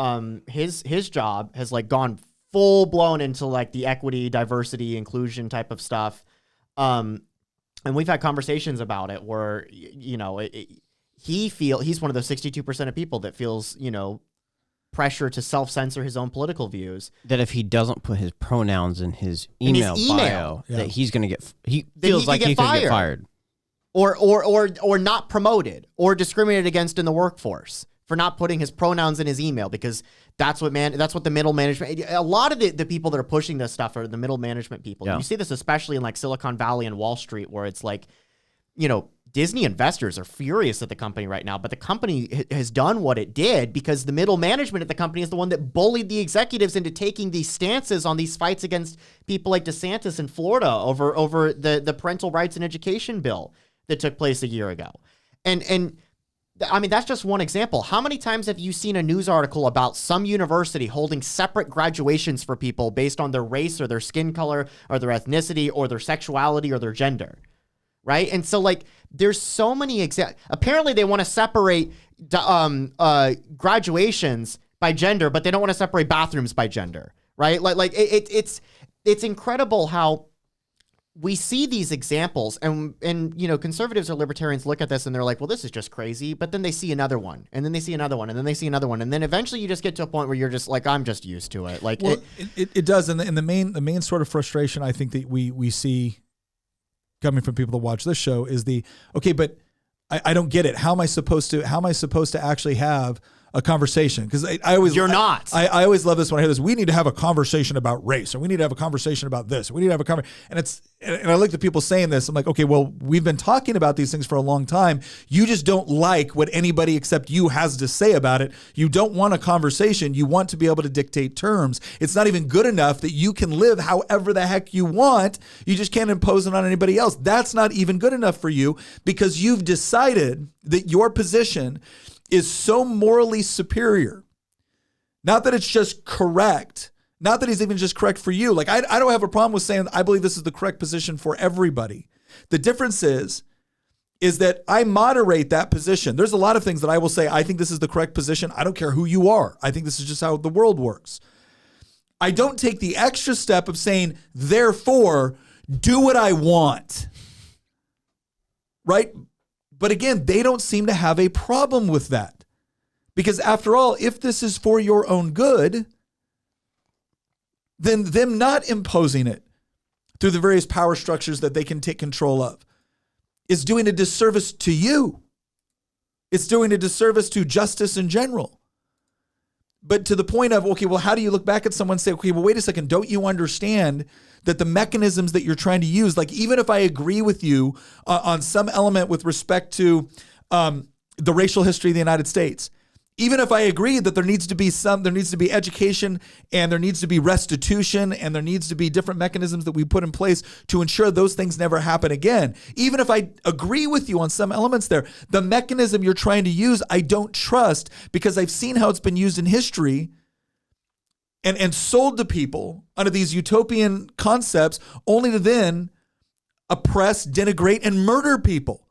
his job has like gone full blown into like the equity, diversity, inclusion type of stuff. And we've had conversations about it where, he's one of those 62% of people that feels, pressure to self-censor his own political views. That if he doesn't put his pronouns in his email bio, that he's going to he feels like he could get fired. Or not promoted or discriminated against in the workforce for not putting his pronouns in his email because that's what the middle management, a lot of the people that are pushing this stuff are the middle management people. Yeah. You see this especially in like Silicon Valley and Wall Street where it's like, Disney investors are furious at the company right now, but the company has done what it did because the middle management at the company is the one that bullied the executives into taking these stances on these fights against people like DeSantis in Florida over the parental rights and education bill that took place a year ago. And I mean, that's just one example. How many times have you seen a news article about some university holding separate graduations for people based on their race or their skin color or their ethnicity or their sexuality or their gender? Right. And so like there's so many apparently they want to separate graduations by gender, but they don't want to separate bathrooms by gender. Right. Like it's incredible how we see these examples and conservatives or libertarians look at this and they're like, well, this is just crazy. But then they see another one and then they see another one and then they see another one. And then eventually you just get to a point where you're just like, I'm just used to it. Like, well, it does. And the main sort of frustration I think that we see coming from people that watch this show is but I don't get it. How am I supposed to actually have a conversation? Because I always I always love this when I hear this. We need to have a conversation about race, or we need to have a conversation about this. Or we need to have a conversation, and I look at people saying this. I'm like, okay, well, we've been talking about these things for a long time. You just don't like what anybody except you has to say about it. You don't want a conversation. You want to be able to dictate terms. It's not even good enough that you can live however the heck you want. You just can't impose it on anybody else. That's not even good enough for you because you've decided that your position is so morally superior. Not that it's just correct. Not that it's even just correct for you. Like, I don't have a problem with saying I believe this is the correct position for everybody. The difference is is that I moderate that position. There's a lot of things that I will say, I think this is the correct position. I don't care who you are. I think this is just how the world works. I don't take the extra step of saying, therefore, do what I want. Right? But again, they don't seem to have a problem with that. Because after all, if this is for your own good, then them not imposing it through the various power structures that they can take control of is doing a disservice to you. It's doing a disservice to justice in general. But to the point of, okay, well, how do you look back at someone and say, okay, well, wait a second, don't you understand that the mechanisms that you're trying to use, like even if I agree with you on some element with respect to the racial history of the United States, even if I agree that there needs to be education and there needs to be restitution and there needs to be different mechanisms that we put in place to ensure those things never happen again. Even if I agree with you on some elements there, the mechanism you're trying to use, I don't trust because I've seen how it's been used in history and sold to people under these utopian concepts only to then oppress, denigrate, and murder people.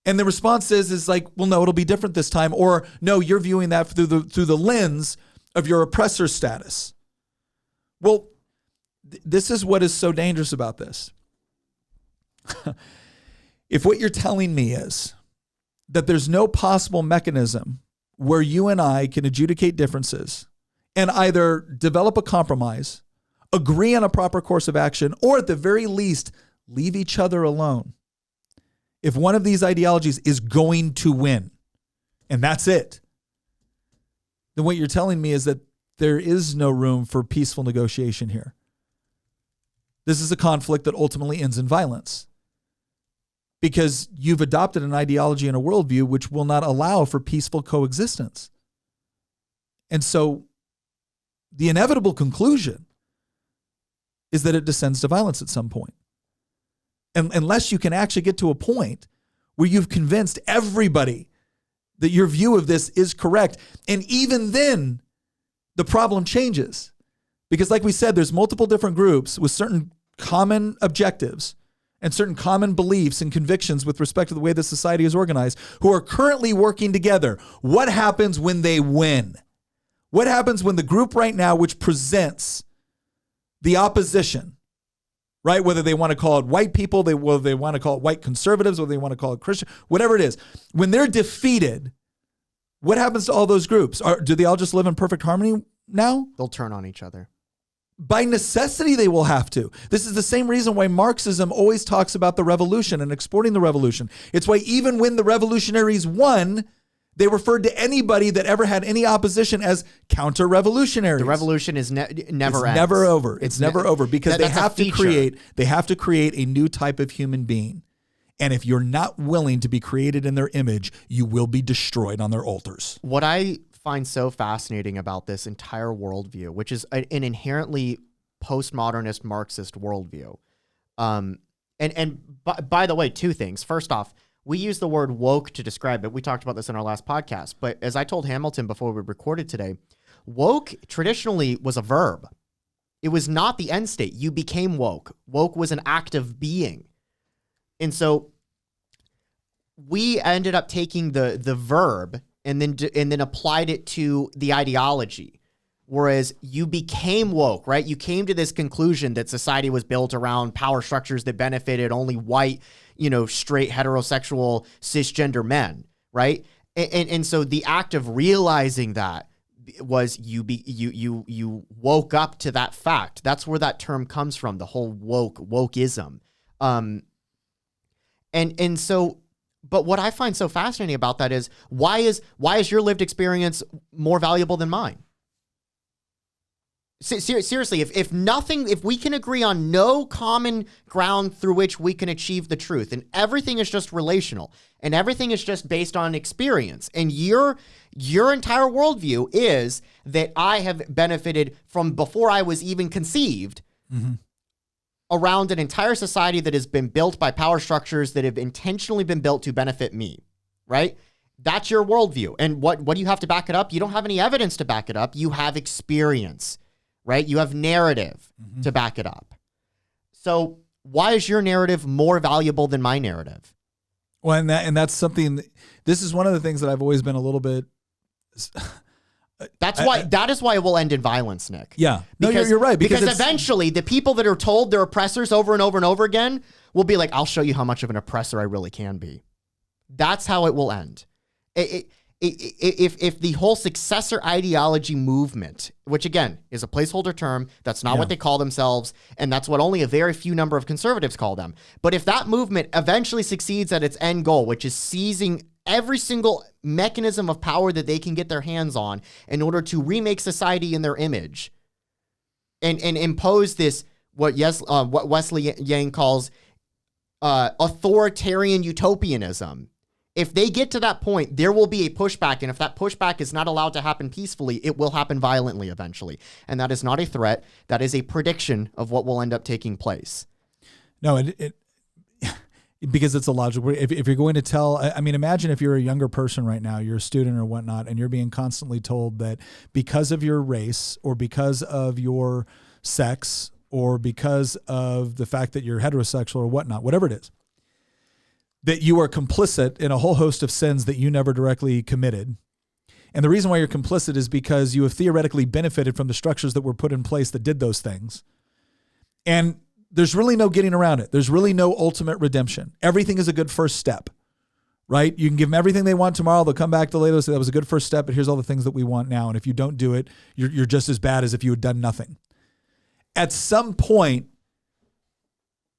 And the response is like, well, no, it'll be different this time. Or no, you're viewing that through the lens of your oppressor status. Well, this is what is so dangerous about this. If what you're telling me is that there's no possible mechanism where you and I can adjudicate differences and either develop a compromise, agree on a proper course of action, or at the very least, leave each other alone. If one of these ideologies is going to win, and that's it, then what you're telling me is that there is no room for peaceful negotiation here. This is a conflict that ultimately ends in violence because you've adopted an ideology and a worldview which will not allow for peaceful coexistence. And so the inevitable conclusion is that it descends to violence at some point. And unless you can actually get to a point where you've convinced everybody that your view of this is correct. And even then, the problem changes. Because like we said, there's multiple different groups with certain common objectives and certain common beliefs and convictions with respect to the way the society is organized who are currently working together. What happens when they win? What happens when the group right now which presents the opposition, right? Whether they want to call it white people, whether they want to call it white conservatives, whether they want to call it Christian, whatever it is. When they're defeated, what happens to all those groups? Do they all just live in perfect harmony now? They'll turn on each other. By necessity, they will have to. This is the same reason why Marxism always talks about the revolution and exporting the revolution. It's why even when the revolutionaries won, they referred to anybody that ever had any opposition as counter-revolutionaries. The revolution is never ends. Never over. It's never over because they have to create a new type of human being. And if you're not willing to be created in their image, you will be destroyed on their altars. What I find so fascinating about this entire worldview, which is an inherently postmodernist Marxist worldview. And by the way, two things. First off, we use the word woke to describe it. We talked about this in our last podcast. But as I told Hamilton before we recorded today, woke traditionally was a verb. It was not the end state. You became woke. Woke was an act of being. And so we ended up taking the verb and then applied it to the ideology. Whereas you became woke, right? You came to this conclusion that society was built around power structures that benefited only white, straight, heterosexual, cisgender men, right? And so the act of realizing that was you woke up to that fact. That's where that term comes from, the whole wokeism. And so, but what I find so fascinating about that is why is your lived experience more valuable than mine? Seriously, if we can agree on no common ground through which we can achieve the truth, and everything is just relational, and everything is just based on experience, and your entire worldview is that I have benefited from before I was even conceived, around an entire society that has been built by power structures that have intentionally been built to benefit me, right? That's your worldview. And what do you have to back it up? You don't have any evidence to back it up. You have experience. Right? You have narrative to back it up. So why is your narrative more valuable than my narrative? Well, and that's something. This is one of the things that I've always been a little bit. That is why it will end in violence, Nick. Yeah, no, you're right. Because eventually, the people that are told they're oppressors over and over and over again will be like, "I'll show you how much of an oppressor I really can be." That's how it will end. If the whole successor ideology movement, which again is a placeholder term, that's not what they call themselves, and that's what only a very few number of conservatives call them. But if that movement eventually succeeds at its end goal, which is seizing every single mechanism of power that they can get their hands on in order to remake society in their image and impose this, what Wesley Yang calls authoritarian utopianism. If they get to that point, there will be a pushback. And if that pushback is not allowed to happen peacefully, it will happen violently eventually. And that is not a threat. That is a prediction of what will end up taking place. No, it because it's illogical. If you're going to tell, I mean, imagine if you're a younger person right now, you're a student or whatnot, and you're being constantly told that because of your race or because of your sex or because of the fact that you're heterosexual or whatnot, whatever it is, that you are complicit in a whole host of sins that you never directly committed. And the reason why you're complicit is because you have theoretically benefited from the structures that were put in place that did those things. And there's really no getting around it. There's really no ultimate redemption. Everything is a good first step, right? You can give them everything they want tomorrow. They'll come back to later and say that was a good first step, but here's all the things that we want now. And if you don't do it, you're just as bad as if you had done nothing. At some point,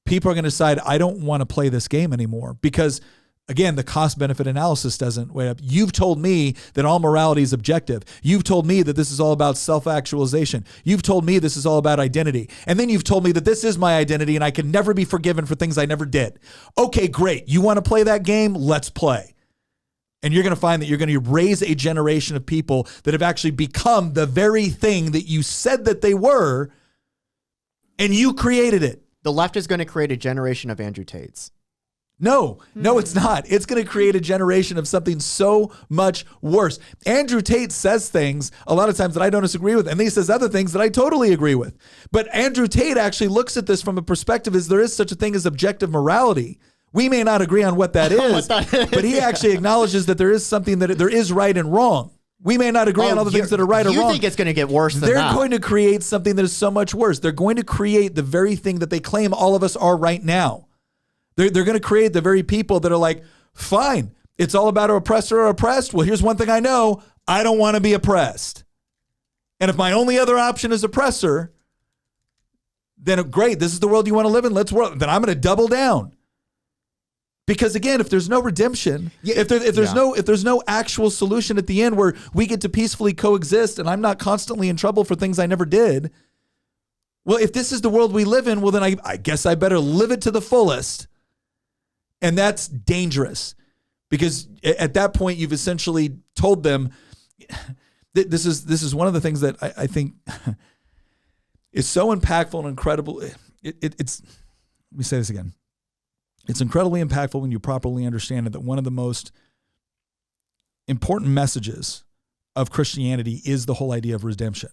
people are going to decide, I don't want to play this game anymore because, again, the cost-benefit analysis doesn't weigh up. You've told me that all morality is objective. You've told me that this is all about self-actualization. You've told me this is all about identity. And then you've told me that this is my identity and I can never be forgiven for things I never did. Okay, great. You want to play that game? Let's play. And you're going to find that you're going to raise a generation of people that have actually become the very thing that you said that they were, and you created it. The left is going to create a generation of Andrew Tates. No, it's not. It's going to create a generation of something so much worse. Andrew Tate says things a lot of times that I don't disagree with, and he says other things that I totally agree with. But Andrew Tate actually looks at this from a perspective as there is such a thing as objective morality. We may not agree on what that is, but he actually acknowledges that there is something that there is right and wrong. We may not agree on all the things that are right or wrong. You think it's going to get worse than that? They're going to create something that is so much worse. They're going to create the very thing that they claim all of us are right now. They're going to create the very people that are like, fine, it's all about oppressor or oppressed. Well, here's one thing I know. I don't want to be oppressed. And if my only other option is oppressor, then great, this is the world you want to live in. Then I'm going to double down. Because again, if there's no redemption, if there's no actual solution at the end where we get to peacefully coexist and I'm not constantly in trouble for things I never did, well, if this is the world we live in, well, then I guess I better live it to the fullest. And that's dangerous because at that point, you've essentially told them this is one of the things that I think is so impactful and incredible. It's let me say this again. It's incredibly impactful when you properly understand it that one of the most important messages of Christianity is the whole idea of redemption.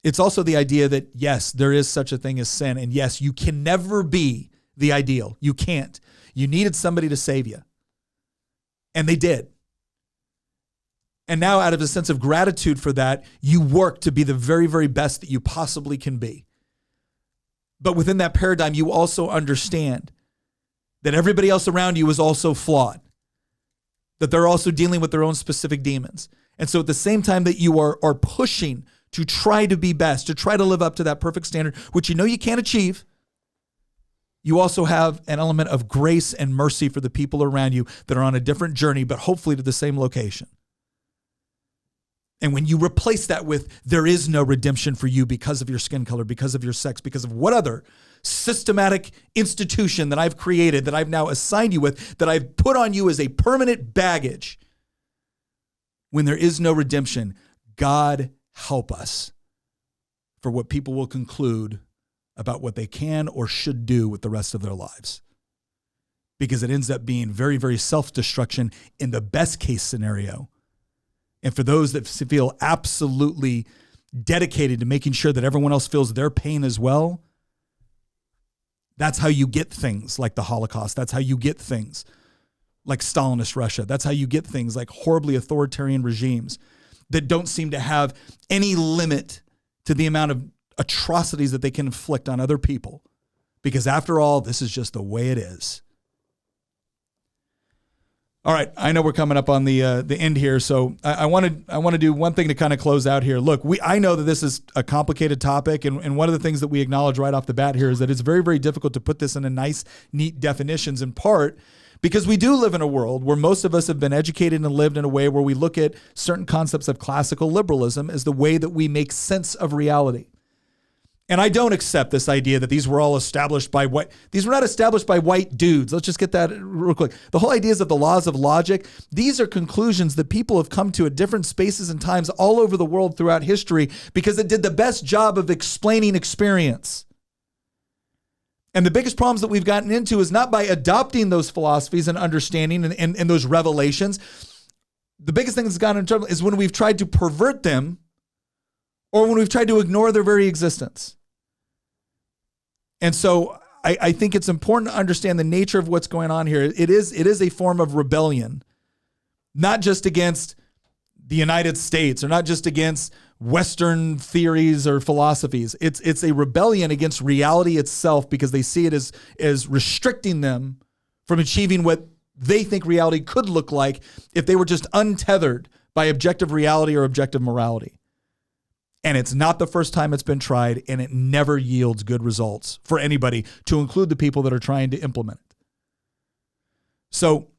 It's also the idea that, yes, there is such a thing as sin, and yes, you can never be the ideal. You can't. You needed somebody to save you. And they did. And now out of a sense of gratitude for that, you work to be the very, very best that you possibly can be. But within that paradigm, you also understand that everybody else around you is also flawed, that they're also dealing with their own specific demons. And so at the same time that you are pushing to try to be best, to try to live up to that perfect standard, which you know you can't achieve, you also have an element of grace and mercy for the people around you that are on a different journey, but hopefully to the same location. And when you replace that with there is no redemption for you because of your skin color, because of your sex, because of what other systematic institution that I've created, that I've now assigned you with, that I've put on you as a permanent baggage, when there is no redemption, God help us for what people will conclude about what they can or should do with the rest of their lives. Because it ends up being very, very self-destruction in the best case scenario. And for those that feel absolutely dedicated to making sure that everyone else feels their pain as well, that's how you get things like the Holocaust. That's how you get things like Stalinist Russia. That's how you get things like horribly authoritarian regimes that don't seem to have any limit to the amount of atrocities that they can inflict on other people. Because after all, this is just the way it is. All right, I know we're coming up on the end here, so I want to do one thing to kind of close out here. Look, I know that this is a complicated topic, and one of the things that we acknowledge right off the bat here is that it's very, very difficult to put this in a nice, neat definitions, in part because we do live in a world where most of us have been educated and lived in a way where we look at certain concepts of classical liberalism as the way that we make sense of reality. And I don't accept this idea that these were all established by white. These were not established by white dudes. Let's just get that real quick. The whole ideas of the laws of logic, these are conclusions that people have come to at different spaces and times all over the world throughout history because it did the best job of explaining experience. And the biggest problems that we've gotten into is not by adopting those philosophies and understanding and those revelations. The biggest thing that's gotten in trouble is when we've tried to pervert them or when we've tried to ignore their very existence. And so I think it's important to understand the nature of what's going on here. It is a form of rebellion, not just against the United States or not just against Western theories or philosophies. It's a rebellion against reality itself because they see it as restricting them from achieving what they think reality could look like if they were just untethered by objective reality or objective morality. And it's not the first time it's been tried, and it never yields good results for anybody, to include the people that are trying to implement it. So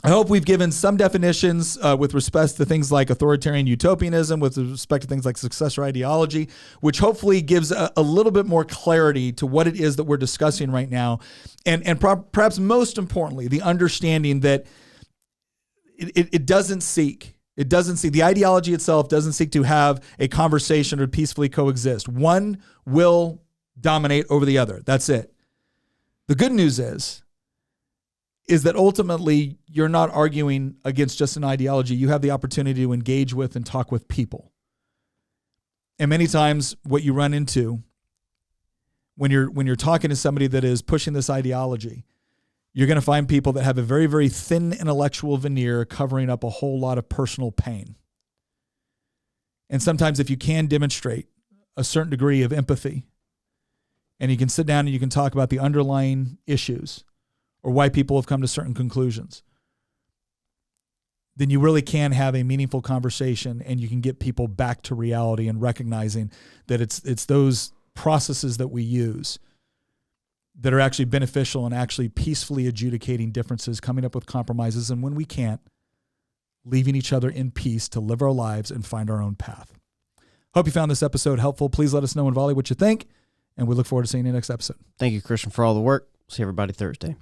I hope we've given some definitions with respect to things like authoritarian utopianism, with respect to things like successor ideology, which hopefully gives a little bit more clarity to what it is that we're discussing right now. And perhaps most importantly, the understanding that it doesn't seek. It doesn't seek, the ideology itself doesn't seek to have a conversation or peacefully coexist. One will dominate over the other. That's it. The good news is that ultimately you're not arguing against just an ideology. You have the opportunity to engage with and talk with people. And many times what you run into when you're talking to somebody that is pushing this ideology, you're going to find people that have a very, very thin intellectual veneer covering up a whole lot of personal pain. And sometimes if you can demonstrate a certain degree of empathy and you can sit down and you can talk about the underlying issues or why people have come to certain conclusions, then you really can have a meaningful conversation and you can get people back to reality and recognizing that it's those processes that we use that are actually beneficial and actually peacefully adjudicating differences, coming up with compromises, and when we can't, leaving each other in peace to live our lives and find our own path. Hope you found this episode helpful. Please let us know in Volley what you think, and we look forward to seeing you next episode. Thank you, Christian, for all the work. See everybody Thursday.